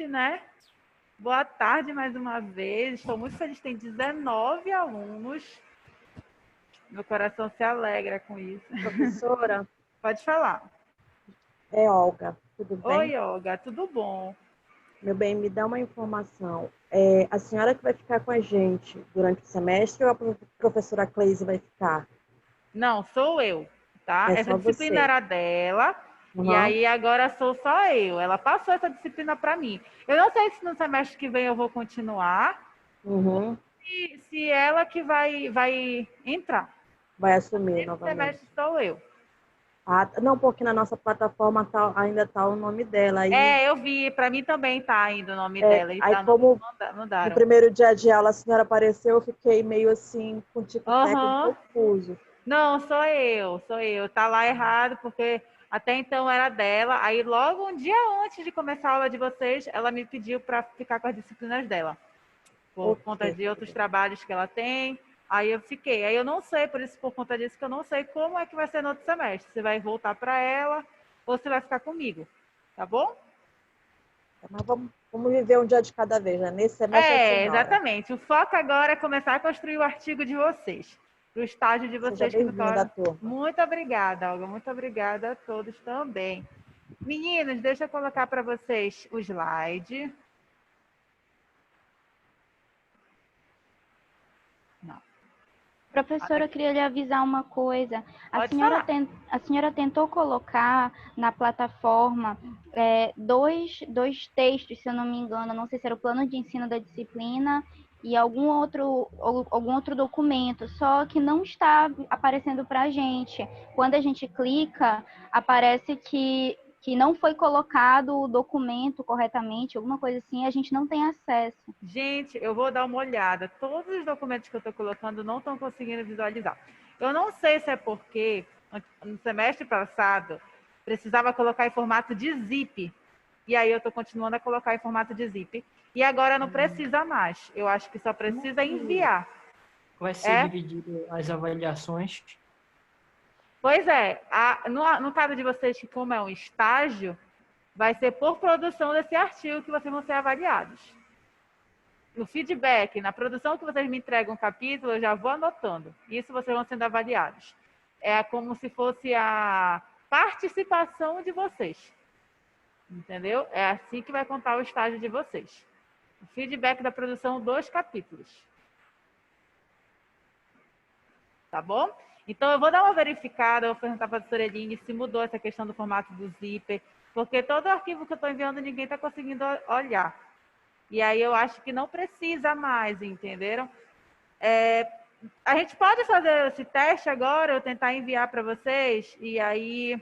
né? Boa tarde mais uma vez. Estou muito feliz. Tem 19 alunos. Meu coração se alegra com isso. Professora, Pode falar. é Olga, tudo bem? Oi, Olga, tudo bom? Meu bem, me dá uma informação. A senhora que vai ficar com a gente durante o semestre ou a professora Cleise vai ficar? Não, sou eu, tá? É Essa só disciplina você. era dela e Uhum. aí agora sou só eu. Ela passou essa disciplina para mim. Eu não sei se no semestre que vem eu vou continuar Uhum. e se ela que vai entrar. Vai assumir Esse novamente. semestre sou eu. Ah, não, porque na nossa plataforma ainda está o nome dela. É, eu vi. Para mim também tá ainda o nome É, dela. Eles aí já não como no mudaram. primeiro dia de aula a senhora apareceu, eu fiquei meio assim, com tico-teco e Aham. confuso. Não, sou eu, sou eu. Tá lá errado, porque até então era dela. Aí, logo um dia antes de começar a aula de vocês, ela me pediu para ficar com as disciplinas dela, por Ok, conta de outros trabalhos que ela tem. Aí eu fiquei. Aí eu não sei, por isso, por conta disso, que eu não sei como é que vai ser no outro semestre. Se vai voltar para ela ou se vai ficar comigo. Tá bom? mas vamos viver um dia de cada vez, né? Nesse semestre é a É, senhora. exatamente. O foco agora é começar a construir o artigo de vocês, para o estágio de Seja vocês que me bem-vinda à torna. turma. Muito obrigada, Olga. Muito obrigada a todos também. Meninos, deixa eu colocar para vocês o slide. Não. Professora, eu queria lhe avisar uma coisa. Pode falar. A senhora tentou colocar na plataforma dois textos, se eu não me engano, não sei se era o plano de ensino da disciplina e algum outro documento, só que não está aparecendo para a gente. Quando a gente clica, aparece que não foi colocado o documento corretamente, alguma coisa assim, a gente não tem acesso. Gente, eu vou dar uma olhada. Todos os documentos que eu estou colocando não estão conseguindo visualizar. Eu não sei se é porque no semestre passado precisava colocar em formato de zip. E aí eu estou continuando a colocar em formato de zip. E agora não precisa mais. Eu acho que só Como é precisa que enviar. vai ser É? dividido as avaliações? Pois é. No caso de vocês, que como é um estágio, vai ser por produção desse artigo que vocês vão ser avaliados. No feedback, na produção que vocês me entregam um capítulo, eu já vou anotando. Isso vocês vão sendo avaliados. É como se fosse a participação de vocês. Entendeu? É assim que vai contar o estágio de vocês. O feedback da produção dos capítulos. Tá bom? Então, eu vou dar uma verificada, eu vou perguntar para a doutora Eline se mudou essa questão do formato do zíper, porque todo arquivo que eu estou enviando, ninguém está conseguindo olhar. E aí eu acho que não precisa mais, entenderam? A gente pode fazer esse teste agora, eu tentar enviar para vocês, e aí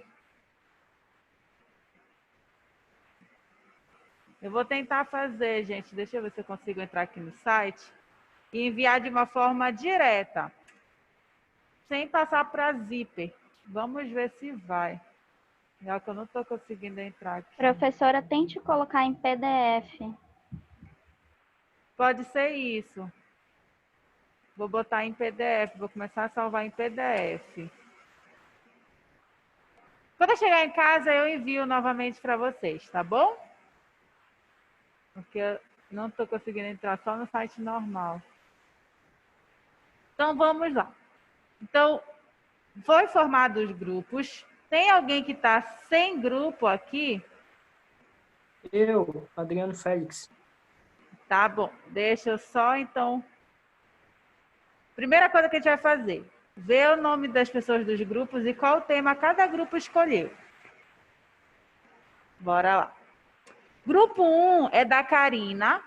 eu vou tentar fazer, gente. Deixa eu ver se eu consigo entrar aqui no site e enviar de uma forma direta, sem passar para zíper. Vamos ver se vai. Já que eu não estou conseguindo entrar aqui. Professora, tente colocar em PDF. Pode ser isso. Vou botar em PDF, vou começar a salvar em PDF. Quando eu chegar em casa, eu envio novamente para vocês, tá bom? Porque eu não estou conseguindo entrar só no site normal. Então, vamos lá. Então, foi formado os grupos. Tem alguém que está sem grupo aqui? Eu, Adriano Félix. Tá bom. Deixa eu só, então... Primeira coisa que a gente vai fazer. Ver o nome das pessoas dos grupos e qual tema cada grupo escolheu. Bora lá. Grupo 1 é da Karina,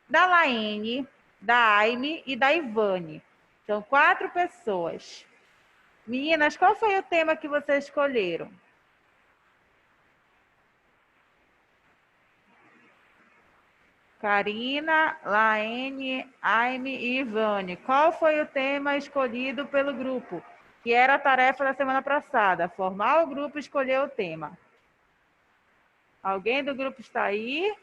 da Laene, da Aime e da Ivane. São 4 pessoas. Meninas, qual foi o tema que vocês escolheram? Karina, Laene, Aime e Ivane. Qual foi o tema escolhido pelo grupo? Que era a tarefa da semana passada. Formar o grupo e escolher o tema. Alguém do grupo está aí?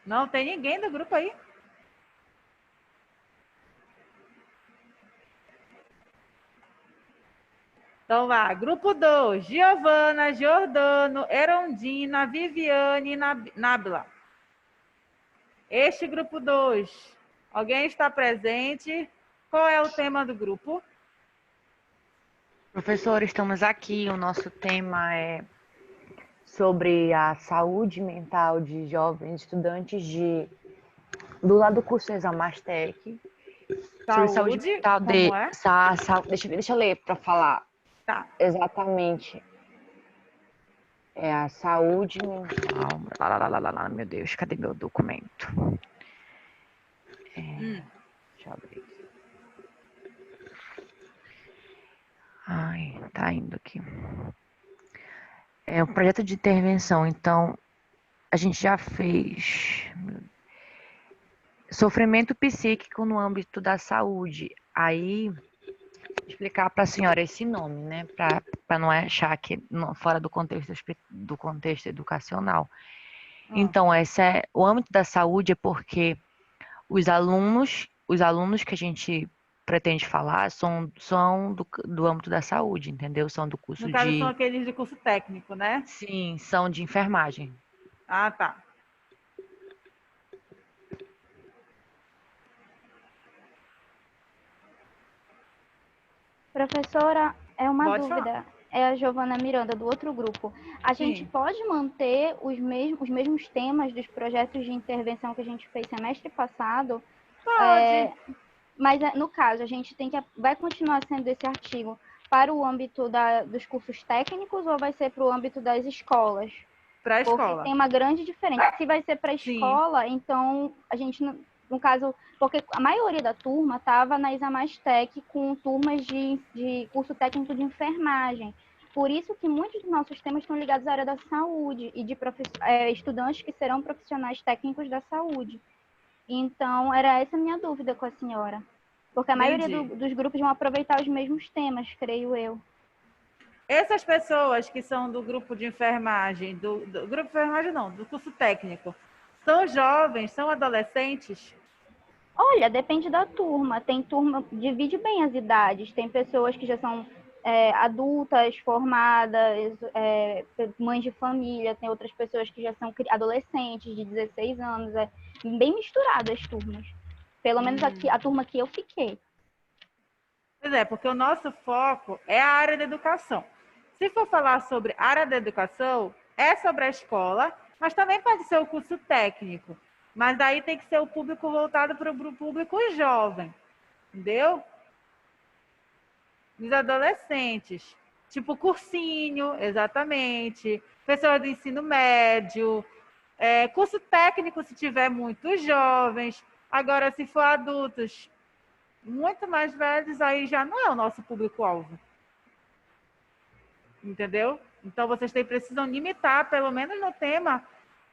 Não tem ninguém do grupo aí? Então, vá. Grupo 2, Giovana, Giordano, Erondina, Viviane e Nábila. Este grupo 2, alguém está presente? Qual é o tema do grupo? Professor, estamos aqui. O nosso tema é sobre a saúde mental de jovens estudantes do lado do curso Examastec. Sobre saúde mental de... como é? Deixa eu ler para falar. Tá. Exatamente. É a saúde mental. Meu Deus, cadê meu documento? Deixa eu abrir aqui. Ai, tá indo aqui. É um projeto de intervenção, então a gente já fez sofrimento psíquico no âmbito da saúde. Aí explicar para a senhora esse nome, né, para não achar que fora do contexto educacional. Então, o âmbito da saúde é porque os alunos que a gente pretende falar são do âmbito da saúde, entendeu? São do curso No caso, são aqueles de curso técnico, né? Sim, são de enfermagem. Ah, tá. Professora, é uma Pode dúvida. falar. É a Giovana Miranda, do outro grupo. A gente Sim. pode manter os mesmos temas dos projetos de intervenção que a gente fez semestre passado? Pode. Mas, no caso, a gente vai continuar sendo esse artigo para o âmbito dos cursos técnicos ou vai ser para o âmbito das escolas? Para a escola. Porque tem uma grande diferença. Se vai ser para a escola, então a gente, no caso, porque a maioria da turma estava na Examastec com turmas de curso técnico de enfermagem. Por isso que muitos dos nossos temas estão ligados à área da saúde e de estudantes que serão profissionais técnicos da saúde. Então, era essa a minha dúvida com a senhora. Porque a maioria dos grupos vão aproveitar os mesmos temas, creio eu. Essas pessoas que são do grupo de enfermagem, do grupo de enfermagem não, do curso técnico, são jovens, são adolescentes? Olha, depende da turma. Tem turma, divide bem as idades. Tem pessoas que já são adultas, formadas, mães de família. Tem outras pessoas que já são adolescentes, de 16 anos. É bem misturado as turmas. Pelo menos aqui, a turma que eu fiquei. Pois é, porque o nosso foco é a área da educação. Se for falar sobre a área da educação, é sobre a escola, mas também pode ser o curso técnico. Mas daí tem que ser o público voltado para o público jovem, entendeu? Os adolescentes. Tipo cursinho, exatamente. Pessoas do ensino médio. Curso técnico, se tiver muitos jovens. Agora, se for adultos muito mais velhos, aí já não é o nosso público-alvo. Entendeu? Então, vocês precisam limitar, pelo menos no tema,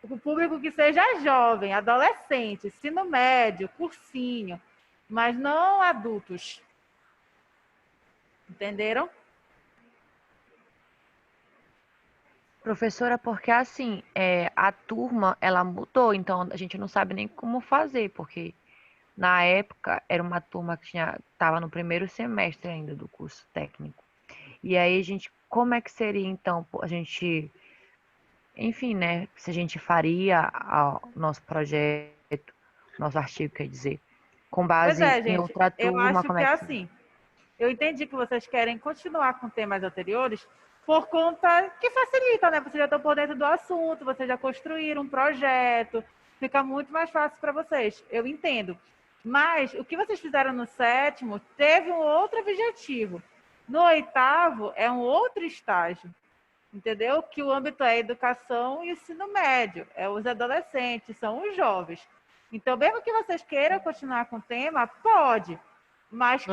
o público que seja jovem, adolescente, ensino médio, cursinho, mas não adultos. Entenderam? Professora, porque assim, a turma, ela mudou, então a gente não sabe nem como fazer, porque na época era uma turma que estava no primeiro semestre ainda do curso técnico. E aí como é que seria então a gente, enfim, né, se a gente faria o nosso projeto, nosso artigo, quer dizer, com base em outra turma, eu acho como que é é que... assim. Eu entendi que vocês querem continuar com temas anteriores por conta que facilita, né? Vocês já estão por dentro do assunto, vocês já construíram um projeto, fica muito mais fácil para vocês. Eu entendo. Mas o que vocês fizeram no 7º teve um outro objetivo. No 8º é um outro estágio, entendeu? Que o âmbito é educação e ensino médio, é os adolescentes, são os jovens. Então, mesmo que vocês queiram continuar com o tema, pode. Mas que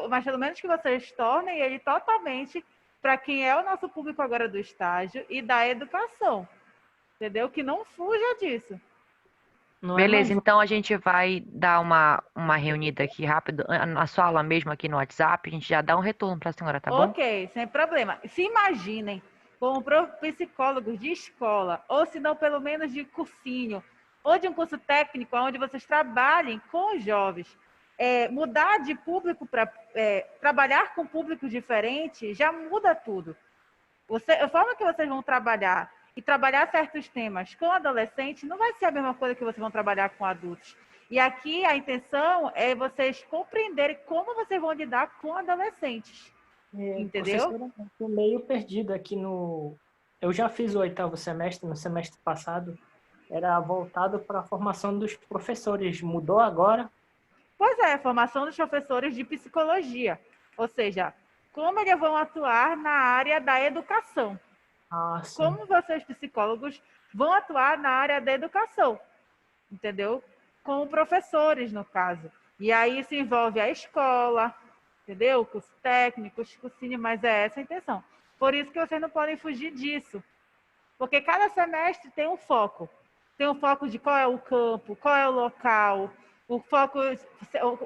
mas pelo menos que vocês tornem ele totalmente para quem é o nosso público agora do estágio e da educação. Entendeu? Que não fuja disso. Beleza, então a gente vai dar uma reunida aqui rápido, na sua aula mesmo aqui no WhatsApp, a gente já dá um retorno para a senhora, tá bom? Ok, sem problema. Se imaginem como psicólogos de escola, ou se não pelo menos de cursinho, ou de um curso técnico onde vocês trabalhem com os jovens. mudar de público para trabalhar com público diferente já muda tudo. A forma que vocês vão trabalhar e trabalhar certos temas com adolescente não vai ser a mesma coisa que vocês vão trabalhar com adultos. E aqui a intenção é vocês compreenderem como vocês vão lidar com adolescentes. Entendeu? Professora, eu tô meio perdido aqui no... Eu já fiz o 8º semestre, no semestre passado, era voltado para a formação dos professores. Mudou agora? Pois é, formação dos professores de psicologia. Ou seja, como eles vão atuar na área da educação. Ah, sim. Como vocês, psicólogos, vão atuar na área da educação. Entendeu? Com professores, no caso. E aí isso envolve a escola, entendeu? Curso técnico, cursinho, mas é essa a intenção. Por isso que vocês não podem fugir disso. Porque cada semestre tem um foco. Tem um foco de qual é o campo, qual é o local. O foco...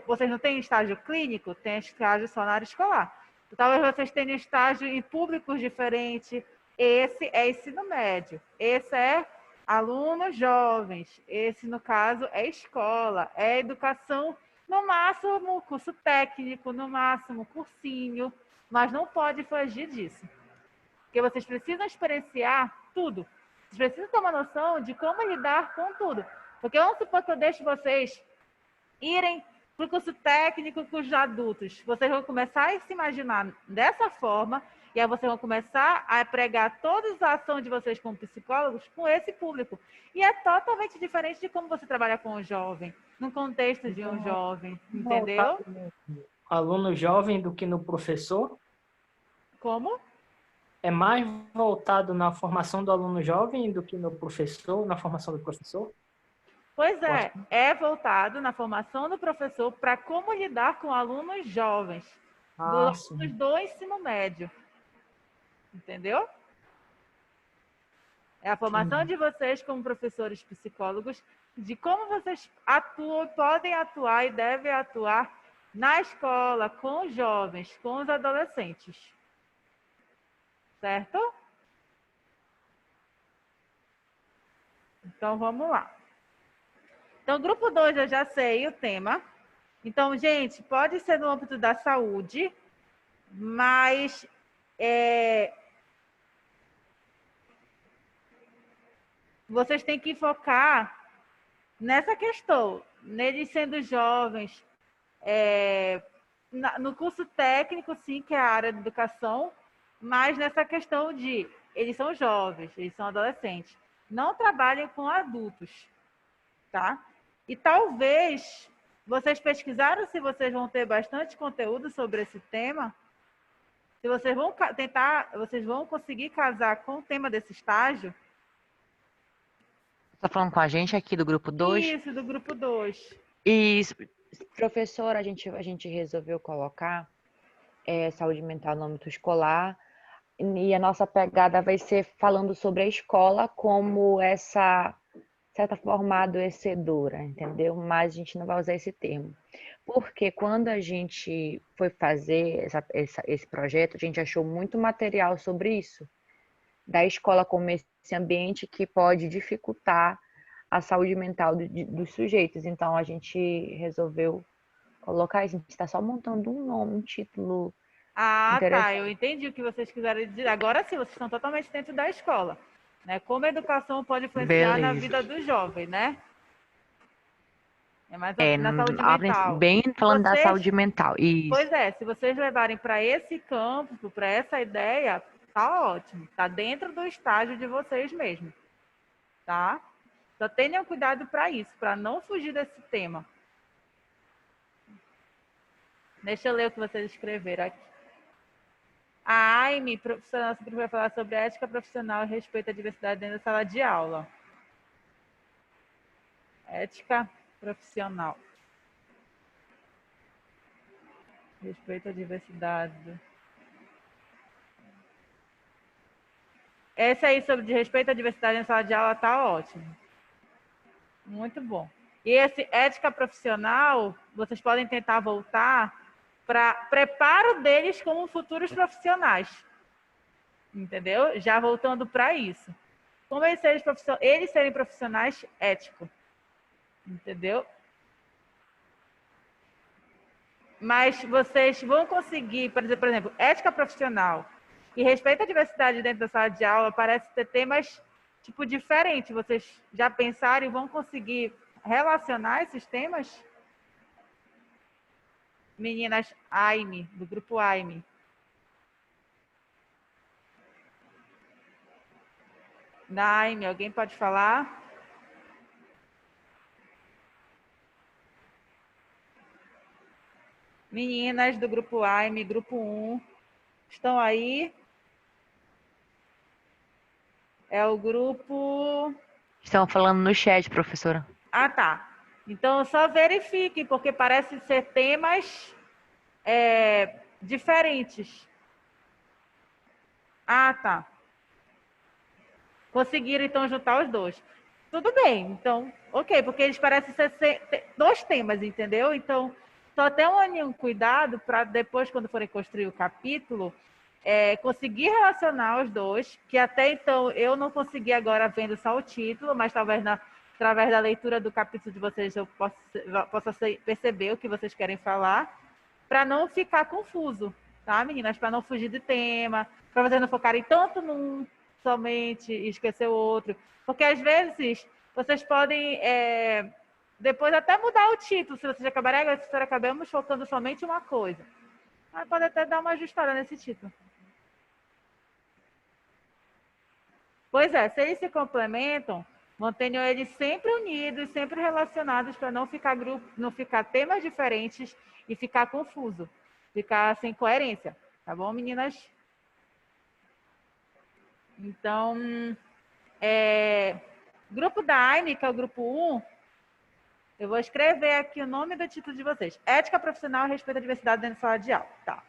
Vocês não têm estágio clínico? Tem estágio só na área escolar. Talvez vocês tenham estágio em públicos diferentes. Esse é ensino médio. Esse é alunos jovens. Esse, no caso, é escola. É educação, no máximo, curso técnico, no máximo, cursinho. Mas não pode fugir disso. Porque vocês precisam experienciar tudo. Vocês precisam ter uma noção de como lidar com tudo. Porque vamos supor que eu deixe vocês irem para o curso técnico com os adultos. Vocês vão começar a se imaginar dessa forma e aí vocês vão começar a pregar toda a ação de vocês como psicólogos com esse público. E é totalmente diferente de como você trabalha com um jovem, no contexto de um jovem, entendeu? Aluno jovem do que no professor? Como? É mais voltado na formação do aluno jovem do que no professor, na formação do professor? Pois é voltado na formação do professor para como lidar com alunos jovens, alunos do ensino médio. Entendeu? É a formação de vocês como professores psicólogos, de como vocês atuam, podem atuar e devem atuar na escola, com os jovens, com os adolescentes. Certo? Então, vamos lá. Então, grupo 2, eu já sei o tema. Então, gente, pode ser no âmbito da saúde, mas vocês têm que focar nessa questão, neles sendo jovens, no curso técnico, sim, que é a área de educação, mas nessa questão de eles são jovens, eles são adolescentes. Não trabalhem com adultos, tá? E talvez vocês pesquisaram se vocês vão ter bastante conteúdo sobre esse tema, se vocês vão vocês vão conseguir casar com o tema desse estágio. Tá falando com a gente aqui do grupo 2? Isso, do grupo 2. Isso, professora, a gente resolveu colocar saúde mental no âmbito escolar, e a nossa pegada vai ser falando sobre a escola como essa certa forma adoecedora, entendeu? Mas a gente não vai usar esse termo. Porque quando a gente foi fazer esse projeto, a gente achou muito material sobre isso, da escola como esse ambiente que pode dificultar a saúde mental dos sujeitos. Então, a gente resolveu colocar isso. A gente está só montando um nome, um título. Ah, tá. Eu entendi o que vocês quiserem dizer. Agora sim, vocês estão totalmente dentro da escola. Né? Como a educação pode influenciar na vida do jovem, né? É mais na saúde mental. Bem falando da saúde mental. Isso. Pois é, se vocês levarem para esse campo, para essa ideia, tá ótimo. Tá dentro do estágio de vocês mesmo. Tá? Só tenham cuidado para isso, para não fugir desse tema. Deixa eu ler o que vocês escreveram aqui. A Aime, profissional, vai falar sobre ética profissional e respeito à diversidade dentro da sala de aula. Ética profissional. Respeito à diversidade. Esse aí sobre respeito à diversidade na sala de aula tá ótimo. Muito bom. E esse ética profissional, vocês podem tentar voltar para preparo deles como futuros profissionais. Entendeu? Já voltando para isso. Como eles serem profissionais éticos. Entendeu? Mas vocês vão conseguir, por exemplo, ética profissional e respeito à diversidade dentro da sala de aula, parece ter temas tipo diferentes. Vocês já pensaram e vão conseguir relacionar esses temas? Meninas AIME, do grupo AIME. Da AIME, alguém pode falar? Meninas do grupo AIME, grupo 1, estão aí? É o grupo... Estão falando no chat, professora. Ah, tá. Então, só verifique, porque parece ser temas diferentes. Ah, tá. Conseguiram, então, juntar os dois. Tudo bem, então, ok, porque eles parecem ser dois temas, entendeu? Então, só tenham um cuidado para depois, quando forem construir o capítulo, conseguir relacionar os dois, que até então eu não consegui agora vendo só o título, mas talvez através da leitura do capítulo de vocês eu possa perceber o que vocês querem falar, para não ficar confuso, tá, meninas? Para não fugir de tema, para vocês não focarem tanto num somente e esquecer o outro. Porque às vezes vocês podem depois até mudar o título, se vocês acabarem, agora se acabamos focando somente em uma coisa. Mas pode até dar uma ajustada nesse título. Pois é, se eles se complementam, mantenham eles sempre unidos, sempre relacionados, para não ficar temas diferentes e ficar confuso, ficar sem coerência. Tá bom, meninas? Então, grupo da AIME, que é o grupo 1, eu vou escrever aqui o nome do título de vocês. Ética profissional e respeito à diversidade dentro da sala de aula. Tá.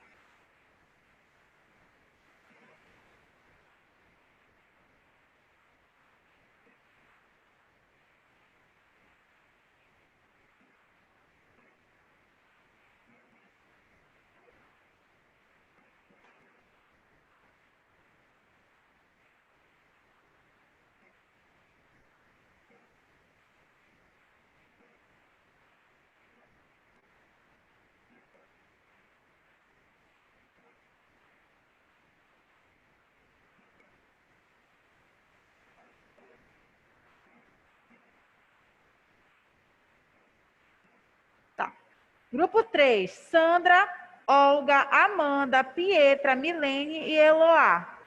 Grupo 3, Sandra, Olga, Amanda, Pietra, Milene e Eloá.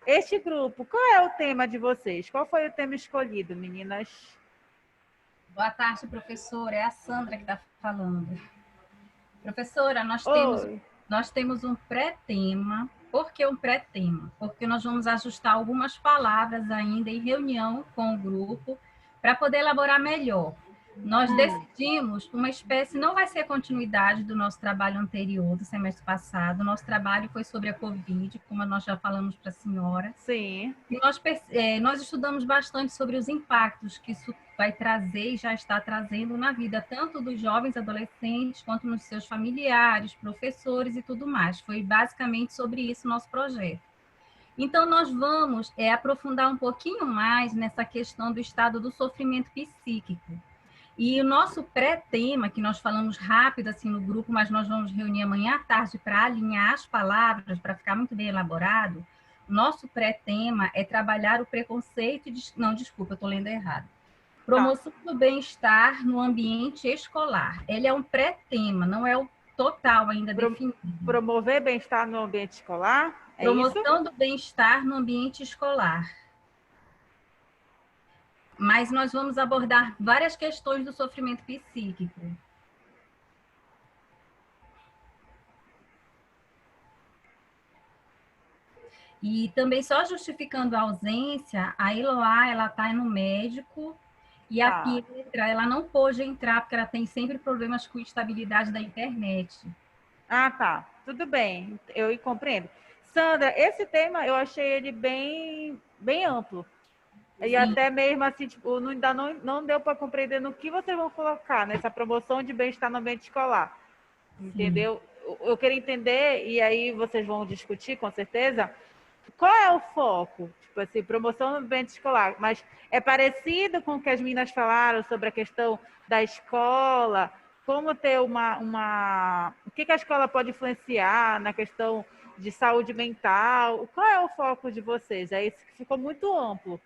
Este grupo, qual é o tema de vocês? Qual foi o tema escolhido, meninas? Boa tarde, professora. É a Sandra que está falando. Professora, nós temos um pré-tema. Por que um pré-tema? Porque nós vamos ajustar algumas palavras ainda em reunião com o grupo para poder elaborar melhor. Nós decidimos uma espécie, não vai ser a continuidade do nosso trabalho anterior, do semestre passado. O nosso trabalho foi sobre a Covid, como nós já falamos para a senhora. Sim. E nós estudamos bastante sobre os impactos que isso vai trazer e já está trazendo na vida, tanto dos jovens adolescentes, quanto nos seus familiares, professores e tudo mais. Foi basicamente sobre isso o nosso projeto. Então, nós vamos aprofundar um pouquinho mais nessa questão do estado do sofrimento psíquico. E o nosso pré-tema, que nós falamos rápido assim no grupo, mas nós vamos reunir amanhã à tarde para alinhar as palavras, para ficar muito bem elaborado, nosso pré-tema é trabalhar o preconceito... Não, desculpa, eu estou lendo errado. Promoção do bem-estar no ambiente escolar. Ele é um pré-tema, não é o total ainda definido. Promover bem-estar no ambiente escolar? Promoção do bem-estar no ambiente escolar. Mas nós vamos abordar várias questões do sofrimento psíquico. E também, só justificando a ausência, a Eloá, ela está no médico, e a Pietra, ela não pôde entrar, porque ela tem sempre problemas com estabilidade da internet. Ah, tá. Tudo bem, eu compreendo. Sandra, esse tema eu achei ele bem amplo. E sim, até mesmo assim, tipo, ainda não deu para compreender no que vocês vão colocar nessa promoção de bem-estar no ambiente escolar. Entendeu? Sim. Eu queria entender, e aí vocês vão discutir, com certeza, qual é o foco? Tipo assim, promoção no ambiente escolar. Mas é parecido com o que as meninas falaram sobre a questão da escola, como ter o que a escola pode influenciar na questão de saúde mental. Qual é o foco de vocês? É isso que ficou muito amplo.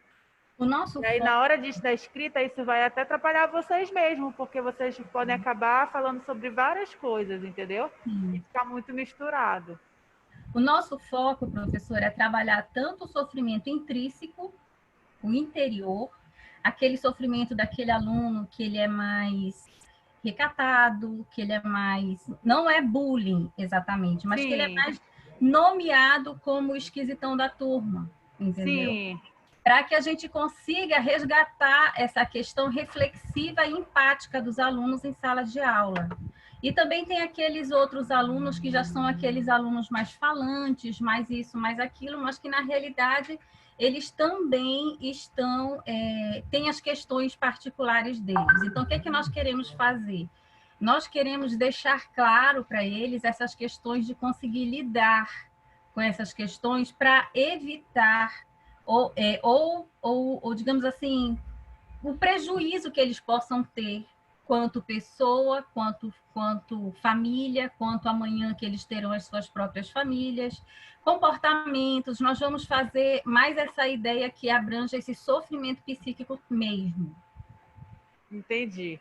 O nosso E aí, foco, na hora da escrita, isso vai até atrapalhar vocês mesmos, porque vocês podem acabar falando sobre várias coisas, entendeu? E ficar muito misturado. o nosso foco, professor, é trabalhar tanto o sofrimento intrínseco, o interior, aquele sofrimento daquele aluno que ele é mais recatado, que ele é mais... Não é bullying, exatamente, mas que ele é Sim, mais nomeado como o esquisitão da turma, entendeu? sim, Para que a gente consiga resgatar essa questão reflexiva e empática dos alunos em sala de aula. E também tem aqueles outros alunos que já são aqueles alunos mais falantes, mais isso, mais aquilo, mas que na realidade eles também têm as questões particulares deles. Então, o que é que nós queremos fazer? Nós queremos deixar claro para eles essas questões de conseguir lidar com essas questões para evitar ou, digamos assim, o prejuízo que eles possam ter quanto pessoa, quanto família, quanto amanhã que eles terão as suas próprias famílias, comportamentos. Nós vamos fazer mais essa ideia que abrange esse sofrimento psíquico mesmo. entendi.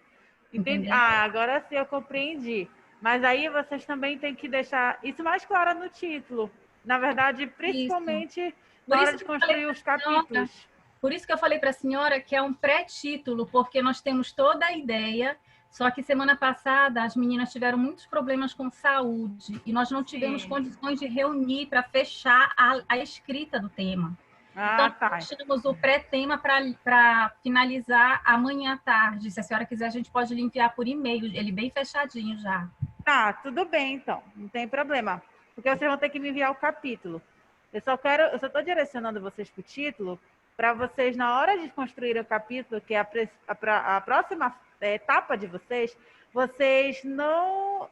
Entendeu? Agora sim eu compreendi. Mas aí vocês também têm que deixar isso mais claro no título. Na verdade, principalmente na hora de construir os capítulos. Por isso que eu falei para a senhora que é um pré-título, porque nós temos toda a ideia, só que semana passada as meninas tiveram muitos problemas com saúde e nós não tivemos condições de reunir para fechar a escrita do tema. Então, Tá. nós tiramos o pré-tema para finalizar amanhã à tarde. Se a senhora quiser, a gente pode lhe enviar por e-mail, ele bem fechadinho já. Tá, tudo bem então, não tem problema. Porque vocês vão ter que me enviar o capítulo. Eu só estou direcionando vocês para o título, para vocês, na hora de construir o capítulo, que é a próxima etapa de vocês não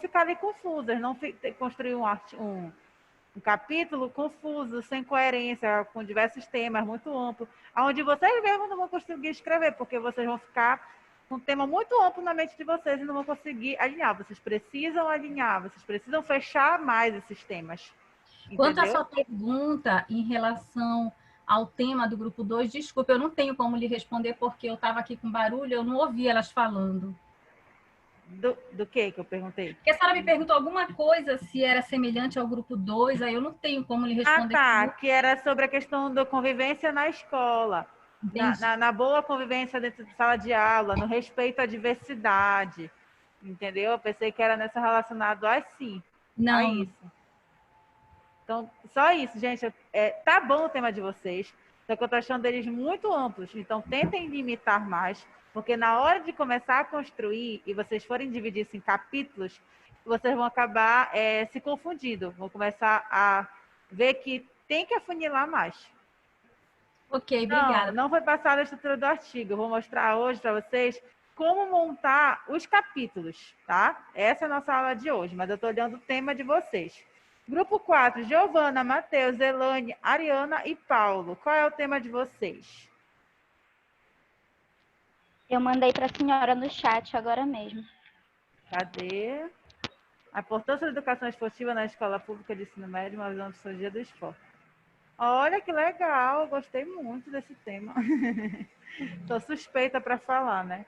ficarem confusas, não construir um capítulo confuso, sem coerência, com diversos temas, muito amplo, onde vocês mesmos não vão conseguir escrever, porque vocês vão ficar com um tema muito amplo na mente de vocês e não vão conseguir alinhar. Vocês precisam alinhar, vocês precisam fechar mais esses temas. Quanto à Entendeu? sua pergunta em relação ao tema do grupo 2, desculpa, eu não tenho como lhe responder porque eu estava aqui com barulho, eu não ouvi elas falando. Do que eu perguntei? Porque a senhora me perguntou alguma coisa se era semelhante ao grupo 2, aí eu não tenho como lhe responder. Que era sobre a questão da convivência na escola. Na boa convivência dentro de sala de aula, no respeito à diversidade. Entendeu? Eu pensei que era nessa relacionado assim. Não. A isso. Então, só isso, gente. Tá bom o tema de vocês, só que eu tô achando eles muito amplos. Então, tentem limitar mais, porque na hora de começar a construir e vocês forem dividir isso em capítulos, vocês vão acabar se confundindo. Vão começar a ver que tem que afunilar mais. Ok, obrigada. Não foi passada a estrutura do artigo. Eu vou mostrar hoje para vocês como montar os capítulos, tá? Essa é a nossa aula de hoje, mas eu estou olhando o tema de vocês. Grupo 4, Giovana, Matheus, Elane, Ariana e Paulo. Qual é o tema de vocês? Eu mandei para a senhora no chat agora mesmo. Cadê? A importância da educação esportiva na escola pública de ensino médio, uma visão da psicologia do esporte. Olha que legal, eu gostei muito desse tema. Estou suspeita para falar, né?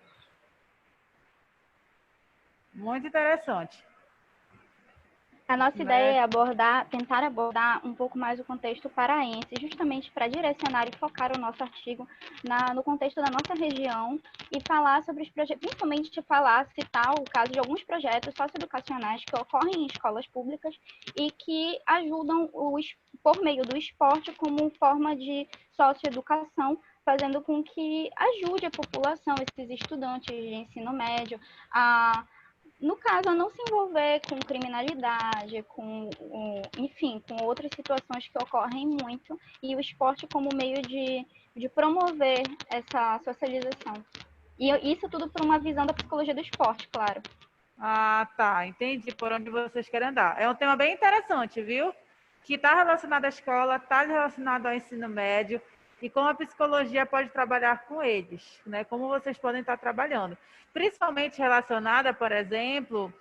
Muito interessante. A nossa ideia é tentar abordar um pouco mais o contexto paraense, justamente para direcionar e focar o nosso artigo no contexto da nossa região e falar sobre os projetos, principalmente citar o caso de alguns projetos socioeducacionais que ocorrem em escolas públicas e que ajudam por meio do esporte como forma de socioeducação, fazendo com que ajude a população, esses estudantes de ensino médio, no caso, a não se envolver com criminalidade, enfim, com outras situações que ocorrem muito, e o esporte como meio de promover essa socialização. E isso tudo por uma visão da psicologia do esporte, claro. Tá, entendi por onde vocês querem andar. É um tema bem interessante, viu? Que está relacionado à escola, está relacionado ao ensino médio, e como a psicologia pode trabalhar com eles, né? Como vocês podem estar trabalhando. Principalmente relacionada, por exemplo,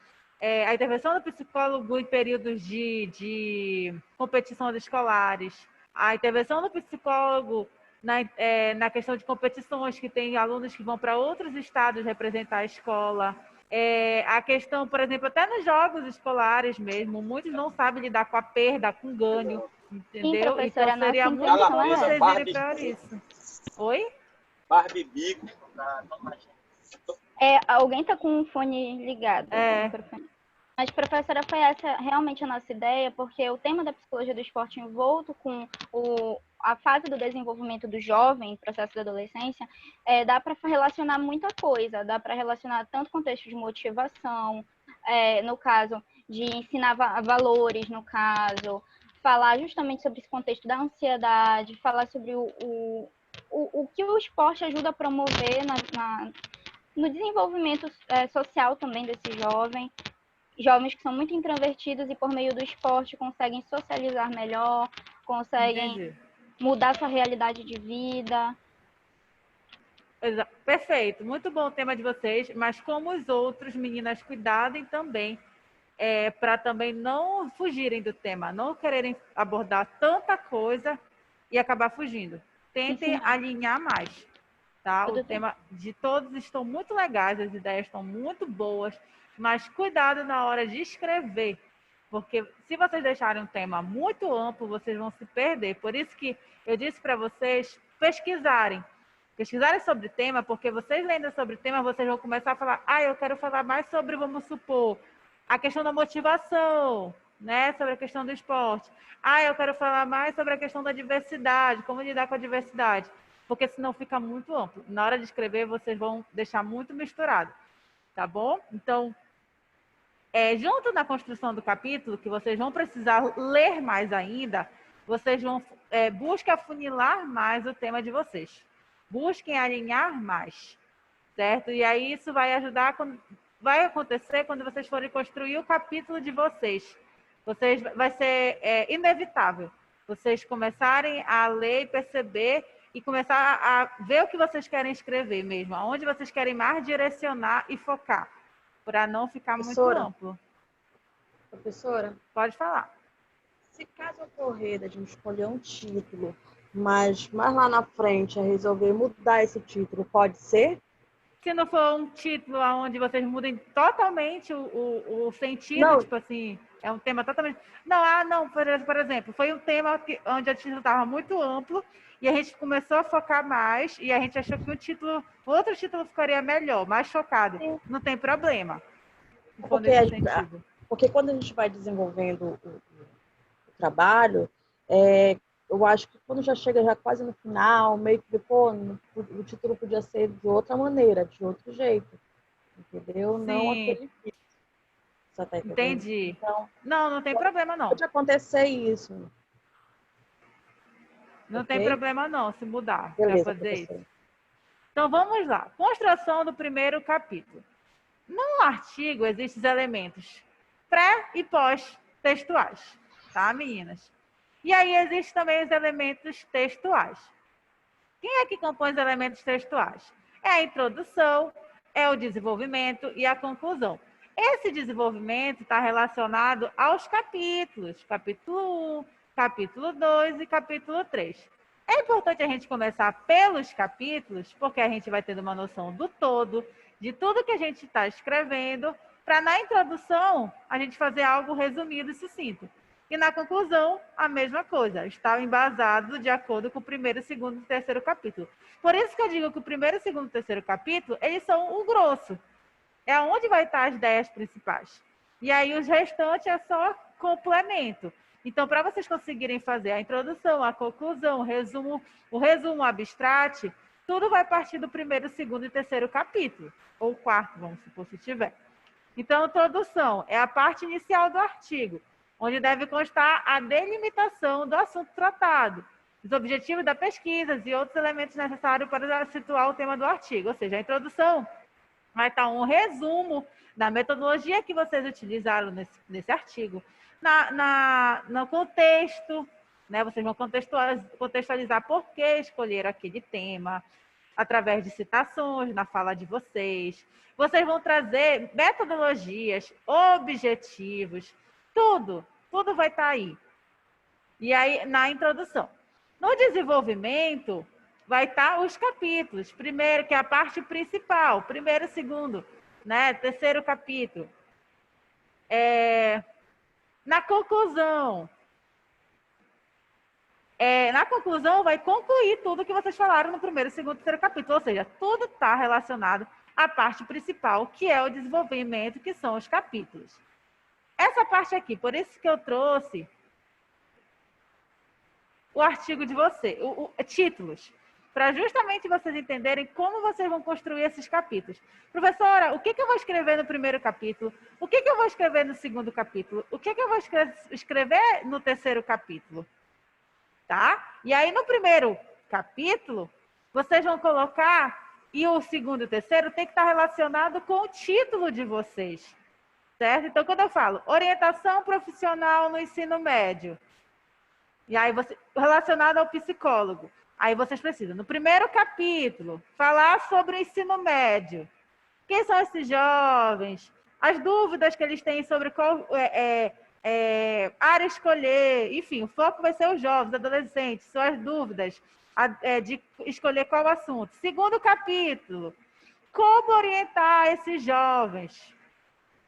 a intervenção do psicólogo em períodos de competições escolares, a intervenção do psicólogo na questão de competições, que tem alunos que vão para outros estados representar a escola. A questão, por exemplo, até nos jogos escolares mesmo, muitos não sabem lidar com a perda, com o ganho, entendeu? Sim, então professora, seria nossa muito intenção bom é essa. vocês irem para isso. Oi? Barbie Bico. Alguém está com o fone ligado. É. O microfone. Mas, professora, foi essa realmente a nossa ideia, porque o tema da psicologia do esporte envolto com a fase do desenvolvimento do jovem, processo da adolescência, dá para relacionar muita coisa, dá para relacionar tanto contexto de motivação, no caso de ensinar valores, no caso, falar justamente sobre esse contexto da ansiedade, falar sobre o que o esporte ajuda a promover no desenvolvimento social também desse jovem. Jovens que são muito introvertidos e por meio do esporte conseguem socializar melhor, conseguem mudar sua realidade de vida. Perfeito, muito bom o tema de vocês, mas como os outros, meninas, cuidadem também, para também não fugirem do tema, não quererem abordar tanta coisa e acabar fugindo. Tentem alinhar mais, tá? O tema de todos estão muito legais, as ideias estão muito boas, mas cuidado na hora de escrever, porque se vocês deixarem um tema muito amplo, vocês vão se perder. Por isso que eu disse para vocês pesquisarem sobre o tema, porque vocês lendo sobre o tema, vocês vão começar a falar, eu quero falar mais sobre, vamos supor, a questão da motivação, né? Sobre a questão do esporte. Eu quero falar mais sobre a questão da diversidade, como lidar com a diversidade, porque senão fica muito amplo. Na hora de escrever, vocês vão deixar muito misturado, tá bom? Então, junto na construção do capítulo, que vocês vão precisar ler mais ainda, vocês vão busquem afunilar mais o tema de vocês. Busquem alinhar mais, certo? E aí isso vai ajudar, vai acontecer quando vocês forem construir o capítulo de vocês. Vai ser inevitável vocês começarem a ler e perceber e começar a ver o que vocês querem escrever mesmo, aonde vocês querem mais direcionar e focar, para não ficar muito amplo. Professora? Pode falar. Se caso ocorrer a gente escolher um título, mas mais lá na frente a resolver mudar esse título, pode ser? Se não for um título onde vocês mudem totalmente o sentido, não. Tipo assim, é um tema totalmente... Não, por exemplo, foi um tema onde o título estava muito amplo e a gente começou a focar mais e a gente achou que outro título ficaria melhor, mais focado. Sim. Não tem problema. Porque quando a gente vai desenvolvendo o trabalho, eu acho que quando já chega já quase no final, meio que o título podia ser de outra maneira, de outro jeito, entendeu? Sim. Não aquele título. Você tá entendendo? Entendi. Então, não tem problema não. Pode acontecer isso. Não tem problema não, se mudar para fazer isso. Então vamos lá. Construção do primeiro capítulo. No artigo existem os elementos pré e pós-textuais, tá, meninas? E aí existem também os elementos textuais. Quem é que compõe os elementos textuais? É a introdução, é o desenvolvimento e a conclusão. Esse desenvolvimento está relacionado aos capítulos. Capítulo 1, capítulo 2 e capítulo 3. É importante a gente começar pelos capítulos, porque a gente vai tendo uma noção do todo, de tudo que a gente está escrevendo, para na introdução a gente fazer algo resumido e sucinto. E na conclusão, a mesma coisa, está embasado de acordo com o primeiro, segundo e terceiro capítulo. Por isso que eu digo que o primeiro, segundo e terceiro capítulo, eles são o grosso. É onde vai estar as ideias principais. E aí os restantes é só complemento. Então, para vocês conseguirem fazer a introdução, a conclusão, o resumo abstrato, tudo vai partir do primeiro, segundo e terceiro capítulo. Ou quarto, vamos supor, se tiver. Então, a introdução é a parte inicial do artigo, onde deve constar a delimitação do assunto tratado, os objetivos da pesquisa e outros elementos necessários para situar o tema do artigo. Ou seja, a introdução vai estar um resumo da metodologia que vocês utilizaram nesse artigo, no contexto, né? Vocês vão contextualizar por que escolheram aquele tema, através de citações na fala de vocês. Vocês vão trazer metodologias, objetivos, tudo vai estar aí. E aí, na introdução. No desenvolvimento, vai estar os capítulos. Primeiro, que é a parte principal. Primeiro, segundo, né? Terceiro capítulo. Na conclusão. Na conclusão, vai concluir tudo que vocês falaram no primeiro, segundo e terceiro capítulo. Ou seja, tudo está relacionado à parte principal, que é o desenvolvimento, que são os capítulos. Essa parte aqui, por isso que eu trouxe o artigo de vocês, títulos, para justamente vocês entenderem como vocês vão construir esses capítulos. Professora, o que eu vou escrever no primeiro capítulo? O que eu vou escrever no segundo capítulo? O que eu vou escrever no terceiro capítulo? Tá? E aí, no primeiro capítulo, vocês vão colocar, e o segundo e o terceiro tem que estar relacionado com o título de vocês. Certo? Então, quando eu falo orientação profissional no ensino médio, e aí relacionado ao psicólogo, aí vocês precisam, no primeiro capítulo, falar sobre o ensino médio. Quem são esses jovens? As dúvidas que eles têm sobre qual área escolher. Enfim, o foco vai ser os jovens, adolescentes, suas dúvidas de escolher qual assunto. Segundo capítulo, como orientar esses jovens?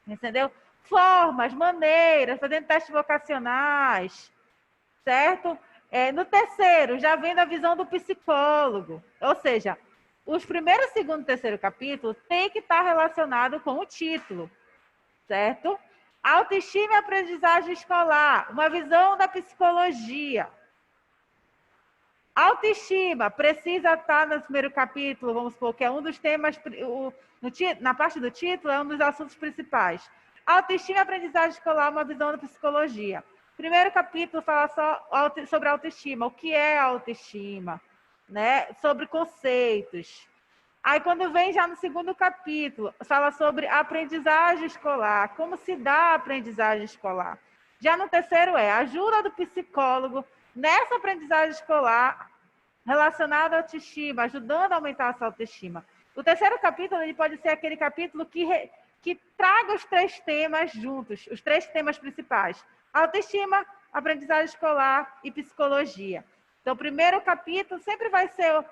Entendeu? Formas, maneiras, fazendo testes vocacionais, certo? No terceiro, já vem da visão do psicólogo. Ou seja, os primeiro, segundo e terceiro capítulo tem que estar relacionado com o título, certo? Autoestima e aprendizagem escolar, uma visão da psicologia. Autoestima precisa estar no primeiro capítulo, vamos supor, que é um dos temas, na parte do título, é um dos assuntos principais. Autoestima e aprendizagem escolar, uma visão da psicologia. Primeiro capítulo fala só sobre autoestima, o que é autoestima, né? Sobre conceitos. Aí, quando vem já no segundo capítulo, fala sobre aprendizagem escolar, como se dá a aprendizagem escolar. Já no terceiro ajuda do psicólogo nessa aprendizagem escolar relacionada à autoestima, ajudando a aumentar essa autoestima. O terceiro capítulo ele pode ser aquele capítulo que traga os três temas juntos, os três temas principais. Autoestima, aprendizagem escolar e psicologia. Então, o primeiro capítulo sempre vai ser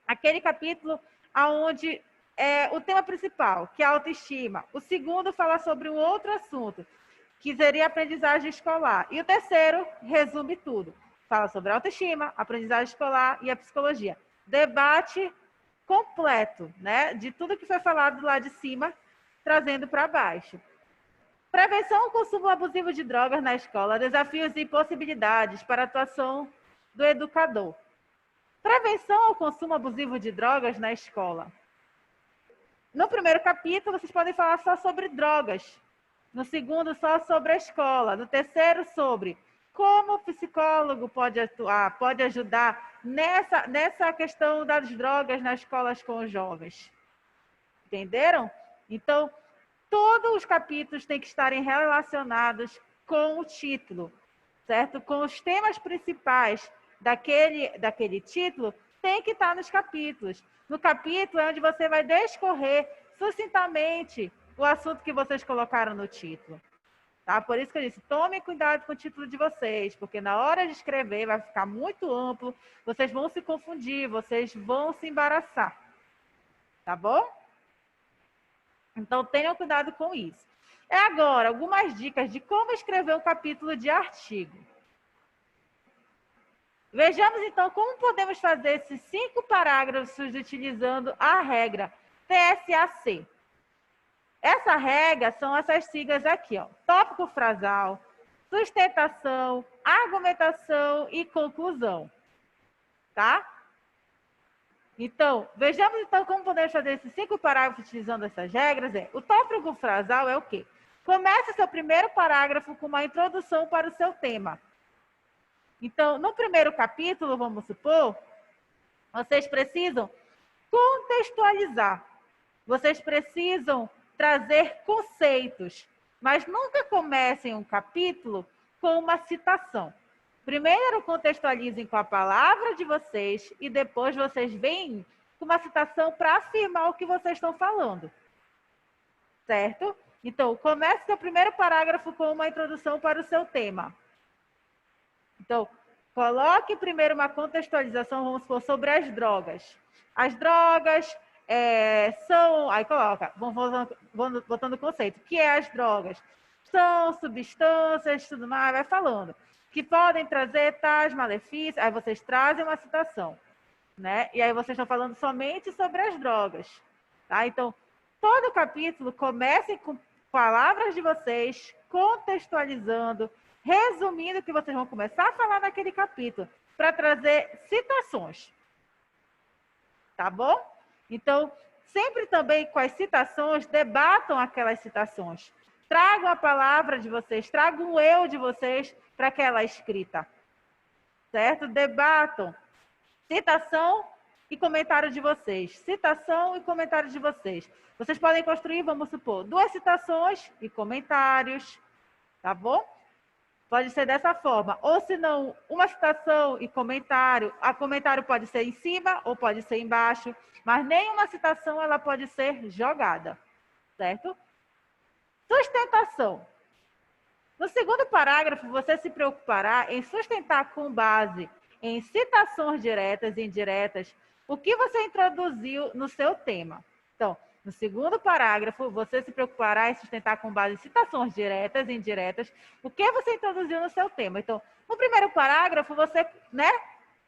aquele capítulo onde é o tema principal, que é a autoestima. O segundo fala sobre um outro assunto, que seria a aprendizagem escolar. E o terceiro resume tudo. Fala sobre a autoestima, a aprendizagem escolar e a psicologia. Debate completo, né? De tudo que foi falado lá de cima, trazendo para baixo. Prevenção ao consumo abusivo de drogas na escola, desafios e possibilidades para a atuação do educador. Prevenção ao consumo abusivo de drogas na escola. No primeiro capítulo, vocês podem falar só sobre drogas. No segundo, só sobre a escola. No terceiro, sobre como o psicólogo pode atuar, pode ajudar nessa questão das drogas nas escolas com os jovens. Entenderam? Então, todos os capítulos têm que estarem relacionados com o título, certo? Com os temas principais daquele título, tem que estar nos capítulos. No capítulo é onde você vai discorrer sucintamente o assunto que vocês colocaram no título. Tá? Por isso que eu disse, tomem cuidado com o título de vocês, porque na hora de escrever vai ficar muito amplo, vocês vão se confundir, vocês vão se embaraçar. Tá bom? Então, tenham cuidado com isso. Agora, algumas dicas de como escrever um capítulo de artigo. Vejamos, então, como podemos fazer esses 5 parágrafos utilizando a regra TSAC. Essa regra são essas siglas aqui, ó. Tópico frasal, sustentação, argumentação e conclusão. Tá? Então, vejamos então como podemos fazer esses 5 parágrafos utilizando essas regras. O tópico frasal é o quê? Comece seu primeiro parágrafo com uma introdução para o seu tema. Então, no primeiro capítulo, vamos supor, vocês precisam contextualizar. Vocês precisam trazer conceitos, mas nunca comecem um capítulo com uma citação. Primeiro contextualizem com a palavra de vocês e depois vocês vêm com uma citação para afirmar o que vocês estão falando. Certo? Então, comece seu primeiro parágrafo com uma introdução para o seu tema. Então, coloque primeiro uma contextualização, vamos supor, sobre as drogas. As drogas são... Aí coloca, vamos botando o conceito. O que é as drogas? São substâncias, tudo mais, vai falando. Que podem trazer tais malefícios. Aí vocês trazem uma citação, né? E aí vocês estão falando somente sobre as drogas. Tá? Então, todo o capítulo comece com palavras de vocês, contextualizando, resumindo o que vocês vão começar a falar naquele capítulo, para trazer citações. Tá bom? Então, sempre também com as citações, debatam aquelas citações. Tragam a palavra de vocês, tragam o eu de vocês para aquela escrita. Certo? Debatam. Citação e comentário de vocês. Citação e comentário de vocês. Vocês podem construir, vamos supor, 2 citações e comentários. Tá bom? Pode ser dessa forma. Ou se não, uma citação e comentário. A comentário pode ser em cima ou pode ser embaixo. Mas nenhuma citação ela pode ser jogada. Certo? Sustentação. No segundo parágrafo, você se preocupará em sustentar com base em citações diretas e indiretas o que você introduziu no seu tema. Então, no segundo parágrafo, você se preocupará em sustentar com base em citações diretas e indiretas o que você introduziu no seu tema. Então, no primeiro parágrafo, você,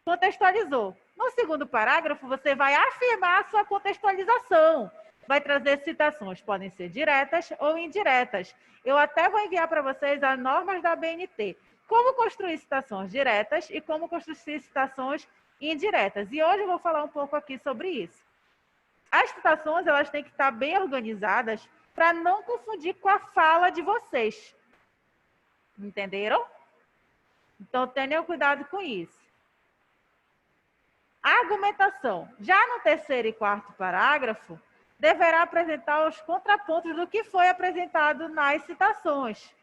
contextualizou. No segundo parágrafo, você vai afirmar a sua contextualização. Vai trazer citações, podem ser diretas ou indiretas. Eu até vou enviar para vocês as normas da ABNT. Como construir citações diretas e como construir citações indiretas. E hoje eu vou falar um pouco aqui sobre isso. As citações, elas têm que estar bem organizadas para não confundir com a fala de vocês. Entenderam? Então, tenham cuidado com isso. A argumentação. Já no terceiro e quarto parágrafo, deverá apresentar os contrapontos do que foi apresentado nas citações,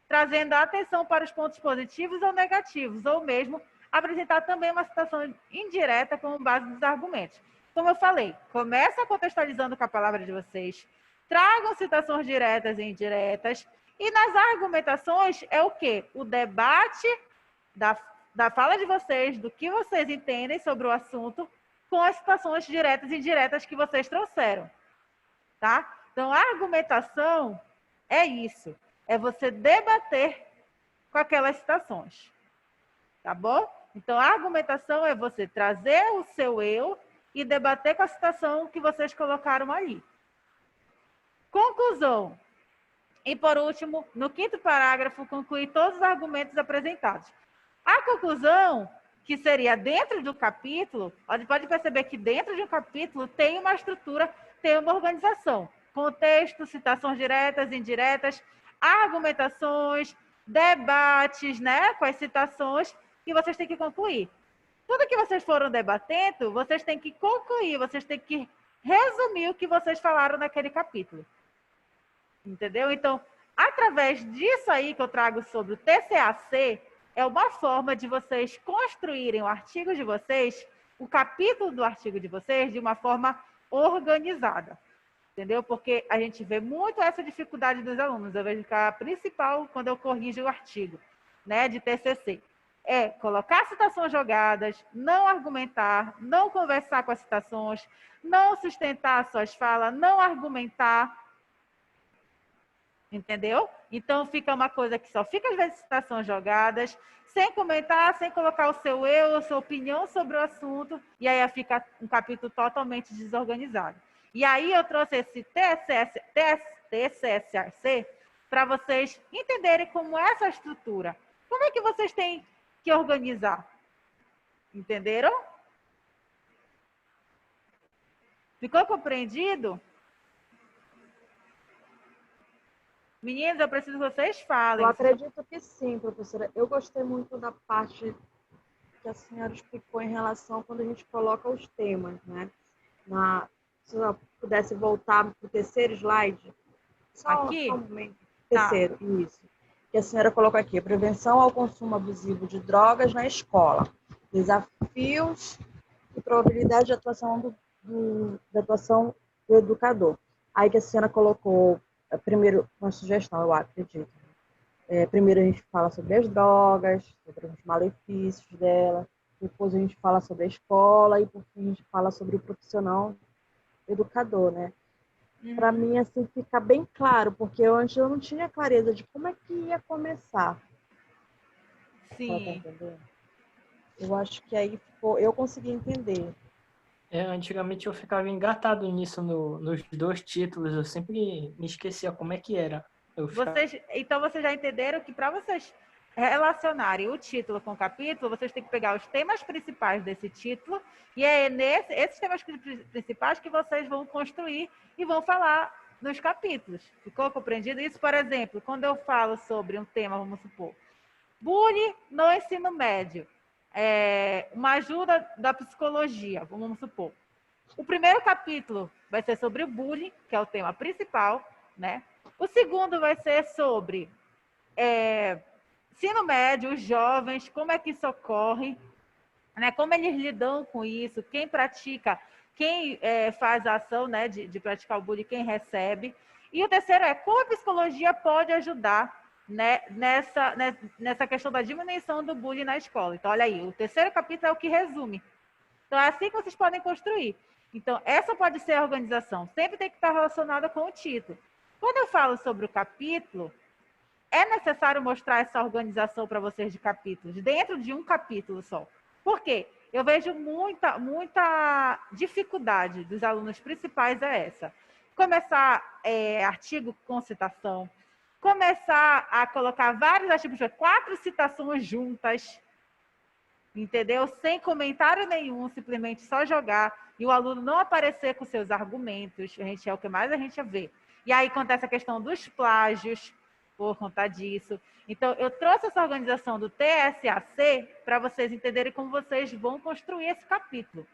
trazendo a atenção para os pontos positivos ou negativos, ou mesmo apresentar também uma citação indireta como base dos argumentos. Como eu falei, começa contextualizando com a palavra de vocês, tragam citações diretas e indiretas, e nas argumentações é o quê? O debate da fala de vocês, do que vocês entendem sobre o assunto, com as citações diretas e indiretas que vocês trouxeram. Tá? Então, a argumentação é isso. É você debater com aquelas citações. Tá bom? Então, a argumentação é você trazer o seu eu e debater com a citação que vocês colocaram ali. Conclusão. E, por último, no quinto parágrafo, concluir todos os argumentos apresentados. A conclusão, que seria dentro do capítulo, pode perceber que dentro de um capítulo tem uma estrutura, tem uma organização. Contexto, citações diretas, indiretas, argumentações, debates, com as citações, e vocês têm que concluir. Tudo que vocês foram debatendo, vocês têm que concluir, vocês têm que resumir o que vocês falaram naquele capítulo. Entendeu? Então, através disso aí que eu trago sobre o TCAC, é uma forma de vocês construírem o artigo de vocês, o capítulo do artigo de vocês, de uma forma organizada. Entendeu? Porque a gente vê muito essa dificuldade dos alunos. Eu vejo que a principal, quando eu corrijo o artigo, de TCC, é colocar citações jogadas, não argumentar, não conversar com as citações, não sustentar suas falas, não argumentar. Entendeu? Então, fica uma coisa que só fica às vezes citações jogadas, sem comentar, sem colocar o seu eu, a sua opinião sobre o assunto, e aí fica um capítulo totalmente desorganizado. E aí eu trouxe esse TCSAC para vocês entenderem como é essa estrutura. Como é que vocês têm que organizar? Entenderam? Ficou compreendido? Meninos, eu preciso que vocês falem. Eu acredito que sim, professora. Eu gostei muito da parte que a senhora explicou em relação quando a gente coloca os temas, né? Se eu pudesse voltar para o terceiro slide. Aqui? Só um momento. Terceiro, isso. que a senhora colocou aqui, prevenção ao consumo abusivo de drogas na escola, desafios e probabilidade de atuação da atuação do educador. Aí que a senhora colocou, primeiro, uma sugestão, eu acredito. Primeiro a gente fala sobre as drogas, sobre os malefícios dela, depois a gente fala sobre a escola e por fim a gente fala sobre o profissional educador, né? Para mim, assim, fica bem claro, porque antes eu não tinha clareza de como é que ia começar. Sim. Eu acho que aí eu consegui entender. Antigamente eu ficava engatado nisso nos dois títulos, eu sempre me esquecia como é que era. Então vocês já entenderam que para vocês relacionarem o título com o capítulo, vocês têm que pegar os temas principais desse título e é esses temas principais que vocês vão construir e vão falar nos capítulos. Ficou compreendido? Isso, por exemplo, quando eu falo sobre um tema, vamos supor, bullying no ensino médio, uma ajuda da psicologia, vamos supor. O primeiro capítulo vai ser sobre o bullying, que é o tema principal, né? O segundo vai ser sobre ensino médio, os jovens, como é que isso ocorre, né? Como eles lidam com isso, quem pratica, quem faz a ação, né, de praticar o bullying, quem recebe. E o terceiro é como a psicologia pode ajudar, né, nessa questão da diminuição do bullying na escola. Então, olha aí, o terceiro capítulo é o que resume. Então, é assim que vocês podem construir. Então, essa pode ser a organização. Sempre tem que estar relacionada com o título. Quando eu falo sobre o capítulo, é necessário mostrar essa organização para vocês de capítulos, dentro de um capítulo só. Por quê? Eu vejo muita dificuldade dos alunos principais essa. Começar artigo com citação, começar a colocar vários artigos, 4 citações juntas, entendeu? Sem comentário nenhum, simplesmente só jogar e o aluno não aparecer com seus argumentos. É o que mais a gente vê. E aí acontece a questão dos plágios por conta disso. Então, eu trouxe essa organização do TSAC para vocês entenderem como vocês vão construir esse capítulo.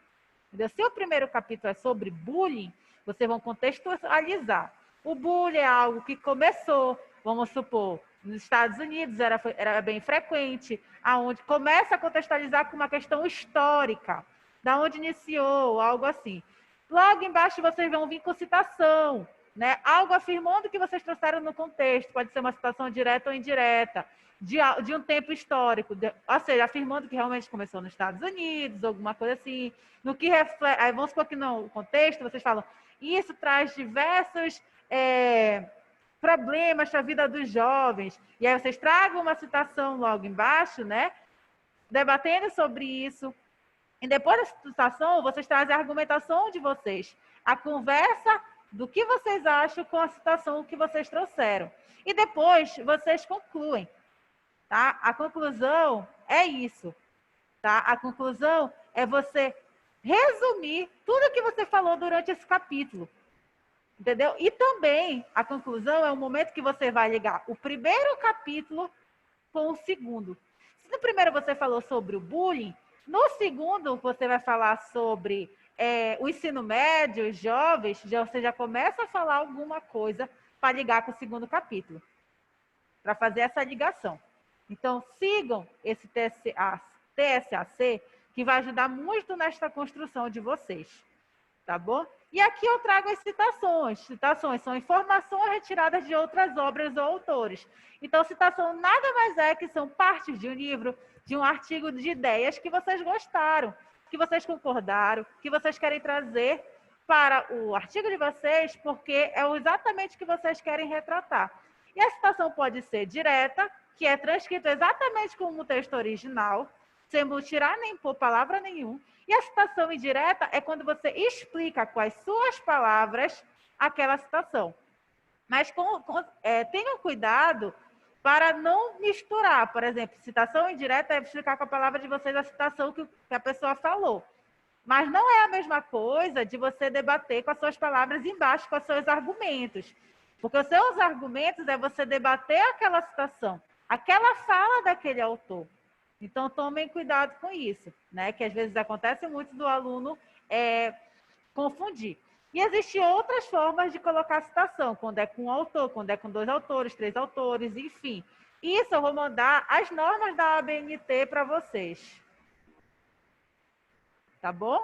Entendeu? Se o primeiro capítulo é sobre bullying, vocês vão contextualizar. O bullying é algo que começou, vamos supor, nos Estados Unidos era bem frequente, aonde começa a contextualizar com uma questão histórica, da onde iniciou, algo assim. Logo embaixo vocês vão vir com citação, né? Algo afirmando que vocês trouxeram no contexto, pode ser uma citação direta ou indireta, de um tempo histórico, ou seja, afirmando que realmente começou nos Estados Unidos, alguma coisa assim, no que reflete, aí vamos supor que no contexto vocês falam, isso traz diversos problemas para a vida dos jovens, e aí vocês tragam uma citação logo embaixo, né? Debatendo sobre isso, e depois da citação, vocês trazem a argumentação de vocês, a conversa do que vocês acham com a citação que vocês trouxeram. E depois vocês concluem. Tá? A conclusão é isso. Tá? A conclusão é você resumir tudo que você falou durante esse capítulo. Entendeu? E também a conclusão é o momento que você vai ligar o primeiro capítulo com o segundo. Se no primeiro você falou sobre o bullying, no segundo você vai falar sobre o ensino médio, os jovens, você já começa a falar alguma coisa para ligar com o segundo capítulo, para fazer essa ligação. Então, sigam esse TSAC, que vai ajudar muito nesta construção de vocês, tá bom? E aqui eu trago as citações. Citações são informações retiradas de outras obras ou autores. Então, citação nada mais é que são partes de um livro, de um artigo de ideias que vocês gostaram, que vocês concordaram, que vocês querem trazer para o artigo de vocês, porque é exatamente o que vocês querem retratar. E a citação pode ser direta, que é transcrito exatamente como o texto original, sem tirar nem pôr palavra nenhuma. E a citação indireta é quando você explica com as suas palavras aquela citação. Mas tenham cuidado para não misturar. Por exemplo, citação indireta é explicar com a palavra de vocês a citação que a pessoa falou. Mas não é a mesma coisa de você debater com as suas palavras embaixo, com os seus argumentos. Porque os seus argumentos é você debater aquela citação, aquela fala daquele autor. Então, tomem cuidado com isso, né? Que às vezes acontece muito do aluno confundir. E existem outras formas de colocar citação, quando é com um autor, quando é com 2 autores, 3 autores, enfim. Isso eu vou mandar as normas da ABNT para vocês. Tá bom?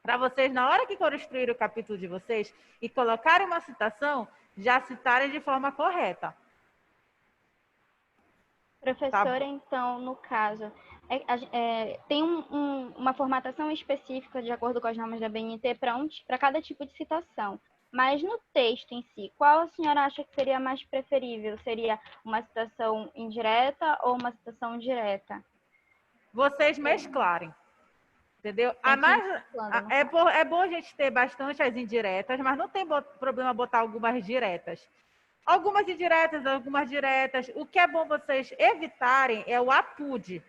Para vocês, na hora que construir o capítulo de vocês e colocarem uma citação, já citarem de forma correta. Professora, então, no caso, tem uma formatação específica de acordo com as normas da BNT para cada tipo de citação. Mas no texto em si, qual a senhora acha que seria mais preferível? Seria uma citação indireta ou uma citação direta? Vocês mesclarem. Entendeu? É bom a gente ter bastante as indiretas, mas não tem problema botar algumas diretas. Algumas indiretas, algumas diretas. O que é bom vocês evitarem é o APUD.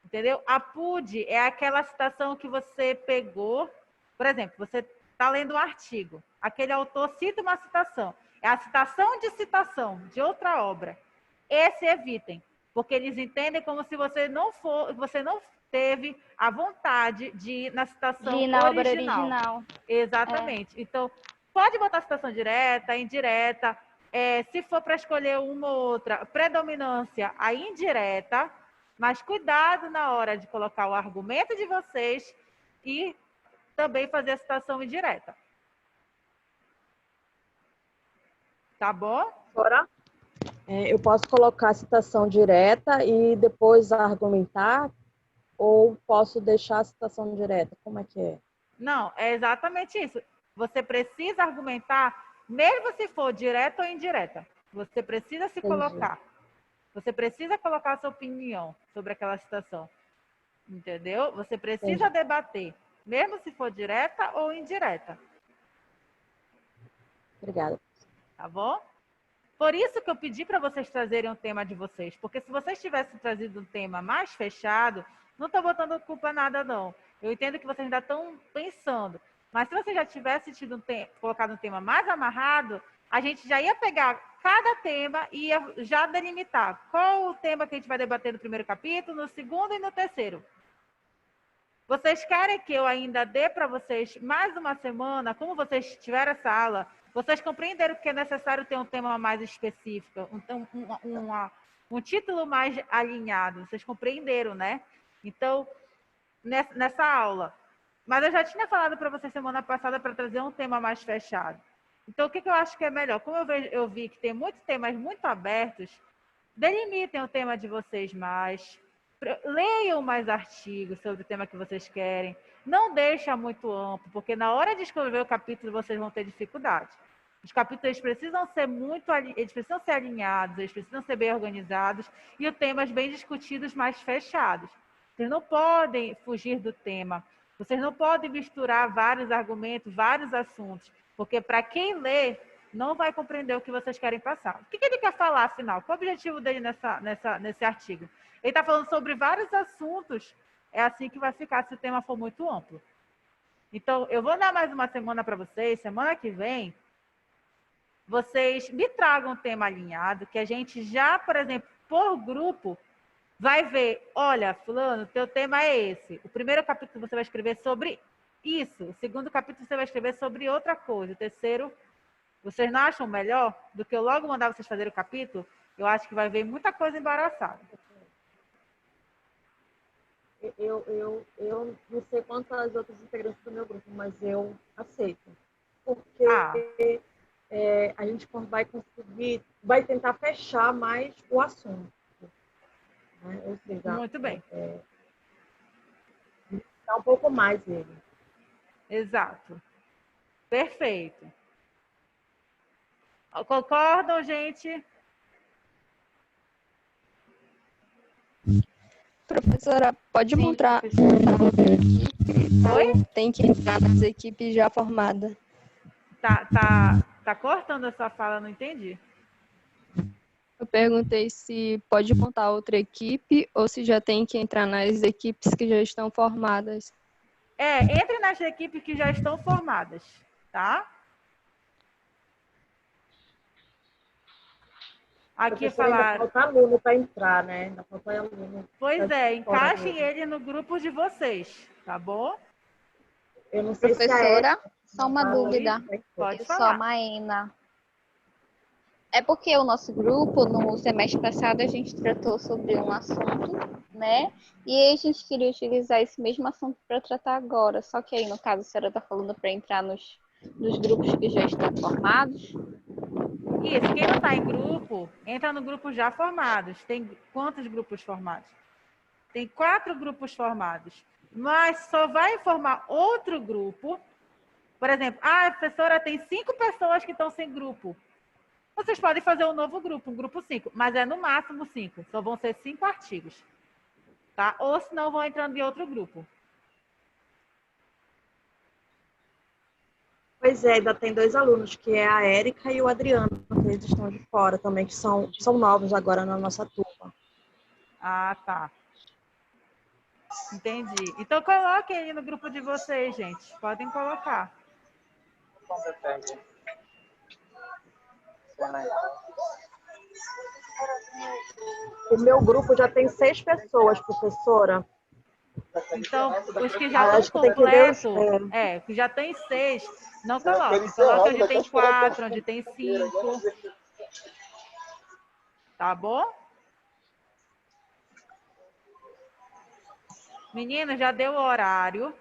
Entendeu? APUD é aquela citação que você pegou. Por exemplo, você está lendo um artigo. Aquele autor cita uma citação. É a citação de outra obra. Esse evitem, porque eles entendem como se você não teve a vontade de ir na citação obra original. Exatamente. Então, pode botar citação direta, indireta. Se for para escolher uma ou outra, predominância a indireta, mas cuidado na hora de colocar o argumento de vocês e também fazer a citação indireta. Tá bom? Agora, eu posso colocar a citação direta e depois argumentar? Ou posso deixar a citação direta? Como é que é? Não, é exatamente isso. Você precisa argumentar, mesmo se for direta ou indireta. Você precisa se colocar. Você precisa colocar a sua opinião sobre aquela citação. Entendeu? Você precisa debater, mesmo se for direta ou indireta. Obrigada. Tá bom? Por isso que eu pedi para vocês trazerem um tema de vocês. Porque se vocês tivessem trazido um tema mais fechado, não estou botando culpa nada, não. Eu entendo que vocês ainda estão pensando. Mas se você já tivesse colocado um tema mais amarrado, a gente já ia pegar cada tema e ia já delimitar qual o tema que a gente vai debater no primeiro capítulo, no segundo e no terceiro. Vocês querem que eu ainda dê para vocês mais uma semana, como vocês tiveram essa aula, vocês compreenderam que é necessário ter um tema mais específico, um título mais alinhado. Vocês compreenderam, né? Então, nessa aula. Mas eu já tinha falado para vocês semana passada para trazer um tema mais fechado. Então, o que eu acho que é melhor? Como eu vi que tem muitos temas muito abertos, delimitem o tema de vocês mais, leiam mais artigos sobre o tema que vocês querem, não deixa muito amplo, porque na hora de escrever o capítulo vocês vão ter dificuldade. Os capítulos eles precisam ser alinhados, eles precisam ser bem organizados e os temas bem discutidos, mais fechados. Vocês não podem fugir do tema. Vocês não podem misturar vários argumentos, vários assuntos, porque para quem lê, não vai compreender o que vocês querem passar. O que ele quer falar, afinal? Qual o objetivo dele nesse artigo? Ele está falando sobre vários assuntos. É assim que vai ficar se o tema for muito amplo. Então, eu vou dar mais uma semana para vocês. Semana que vem, vocês me tragam um tema alinhado, que a gente já, por exemplo, por grupo, vai ver, olha, fulano, teu tema é esse. O primeiro capítulo você vai escrever sobre isso. O segundo capítulo você vai escrever sobre outra coisa. O terceiro, vocês não acham melhor do que eu logo mandar vocês fazerem o capítulo? Eu acho que vai ver muita coisa embaraçada. Eu não sei quantas outras integrantes do meu grupo, mas eu aceito. Porque a gente vai conseguir, vai tentar fechar mais o assunto. Né? Ou seja, muito bem. Dá um pouco mais ele. Exato. Perfeito. Concordam, gente? Professora, pode Sim, montar professora. outra equipe? Oi? Tem que entrar nas equipes já formadas. Tá cortando a sua fala, não entendi. Eu perguntei se pode montar outra equipe ou se já tem que entrar nas equipes que já estão formadas. Entre nas equipes que já estão formadas, tá? Aqui falar. Ainda falta aluno para entrar, né? Ainda falta aluno. Pois encaixem ele no grupo de vocês, tá bom? Eu não sei Professora, se só uma dúvida. Pode Eu falar. sou a Maena. É porque o nosso grupo, no semestre passado, a gente tratou sobre um assunto, né? E aí a gente queria utilizar esse mesmo assunto para tratar agora. Só que aí, no caso, a senhora está falando para entrar nos grupos que já estão formados. Isso, quem não está em grupo, entra no grupo já formados. Tem quantos grupos formados? Tem 4 grupos formados. Mas só vai formar outro grupo. Por exemplo, a professora tem 5 pessoas que estão sem grupo. Vocês podem fazer um novo grupo, um grupo 5, mas é no máximo 5. Só vão ser 5 artigos. Tá? Ou senão vão entrando em outro grupo. Pois é, ainda tem 2 alunos, que é a Érica e o Adriano, que eles estão de fora também, que são novos agora na nossa turma. Ah, tá. Entendi. Então coloquem aí no grupo de vocês, gente. Podem colocar. O meu grupo já tem 6 pessoas, professora. Então, os que já Acho estão que tem que ver os- completos, que já tem 6, não coloque. Coloque onde tem 4, onde tem 5. Tá bom? Meninas, já deu o horário.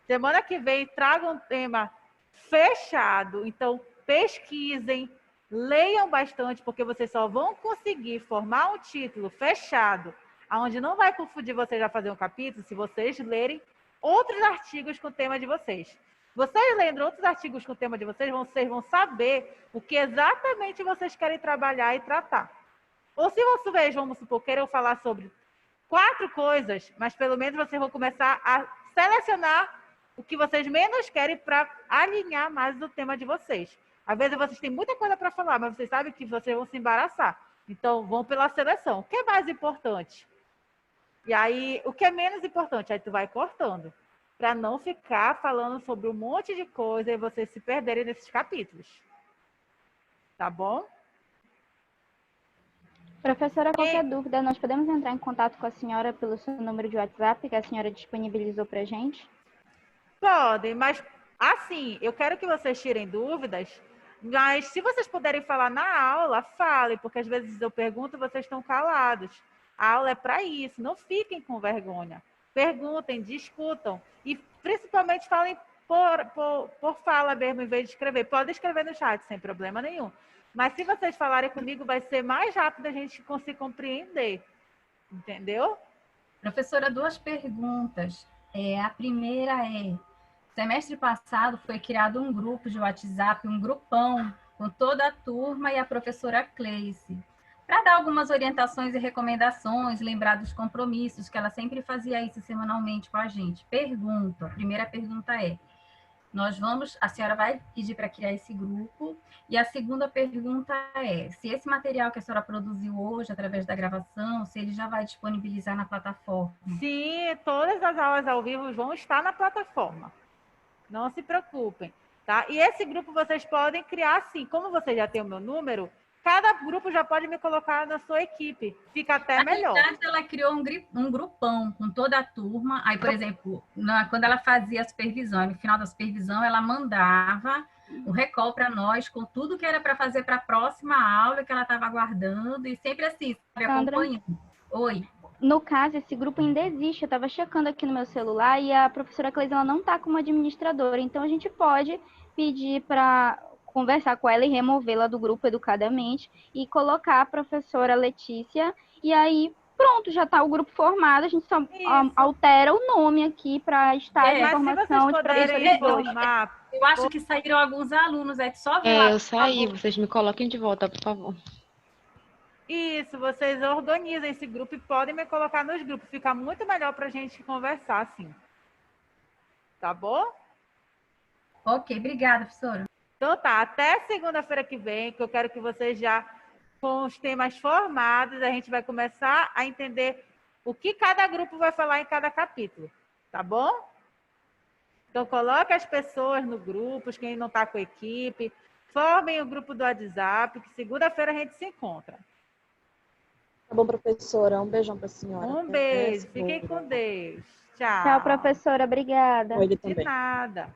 Semana que vem, traga um tema fechado. Então, pesquisem, leiam bastante, porque vocês só vão conseguir formar um título fechado, onde não vai confundir vocês a fazer um capítulo, se vocês lerem outros artigos com o tema de vocês. Vocês lendo outros artigos com o tema de vocês vão saber o que exatamente vocês querem trabalhar e tratar. Ou se vocês, vamos supor, queiram falar sobre 4 coisas, mas pelo menos vocês vão começar a selecionar o que vocês menos querem para alinhar mais o tema de vocês. Às vezes vocês têm muita coisa para falar, mas vocês sabem que vocês vão se embaraçar. Então, vão pela seleção. O que é mais importante? E aí, o que é menos importante? Aí tu vai cortando. Para não ficar falando sobre um monte de coisa e vocês se perderem nesses capítulos. Tá bom? Professora, qualquer dúvida, nós podemos entrar em contato com a senhora pelo seu número de WhatsApp que a senhora disponibilizou para a gente? Podem, mas assim, eu quero que vocês tirem dúvidas, mas se vocês puderem falar na aula, falem, porque às vezes eu pergunto e vocês estão calados. A aula é para isso, não fiquem com vergonha. Perguntem, discutam e principalmente falem por fala mesmo, em vez de escrever. Podem escrever no chat, sem problema nenhum. Mas se vocês falarem comigo, vai ser mais rápido a gente conseguir compreender. Entendeu? Professora, 2 perguntas. A primeira é: semestre passado foi criado um grupo de WhatsApp, um grupão, com toda a turma e a professora Cleice, para dar algumas orientações e recomendações, lembrar dos compromissos, que ela sempre fazia isso semanalmente com a gente. A primeira pergunta é: a senhora vai pedir para criar esse grupo? E a segunda pergunta é, se esse material que a senhora produziu hoje, através da gravação, se ele já vai disponibilizar na plataforma? Sim, todas as aulas ao vivo vão estar na plataforma. Não se preocupem, tá? E esse grupo vocês podem criar assim, como você já tem o meu número, cada grupo já pode me colocar na sua equipe. Fica até melhor. Na verdade, ela criou um grupão com toda a turma. Aí, por exemplo, quando ela fazia a supervisão, no final da supervisão, ela mandava o recall para nós com tudo que era para fazer para a próxima aula que ela estava aguardando e sempre assim, acompanhando. Oi. No caso, esse grupo ainda existe. Eu estava checando aqui no meu celular e a professora Cleise não está como administradora. Então, a gente pode pedir para conversar com ela e removê-la do grupo educadamente e colocar a professora Letícia. E aí, pronto, já está o grupo formado. A gente só altera o nome aqui para estar de informação de professora. Eu acho que saíram alguns alunos. Só ver lá, eu saí. Vocês me coloquem de volta, por favor. Isso, vocês organizam esse grupo e podem me colocar nos grupos. Fica muito melhor para a gente conversar assim. Tá bom? Ok, obrigada, professora. Então tá, até segunda-feira que vem, que eu quero que vocês já, com os temas formados, a gente vai começar a entender o que cada grupo vai falar em cada capítulo. Tá bom? Então coloque as pessoas no grupo, quem não está com a equipe, formem o grupo do WhatsApp, que segunda-feira a gente se encontra. Tá bom, professora. Um beijão para a senhora. Um beijo. Fiquem com Deus. Tchau. Tchau, professora. Obrigada. Ele De nada.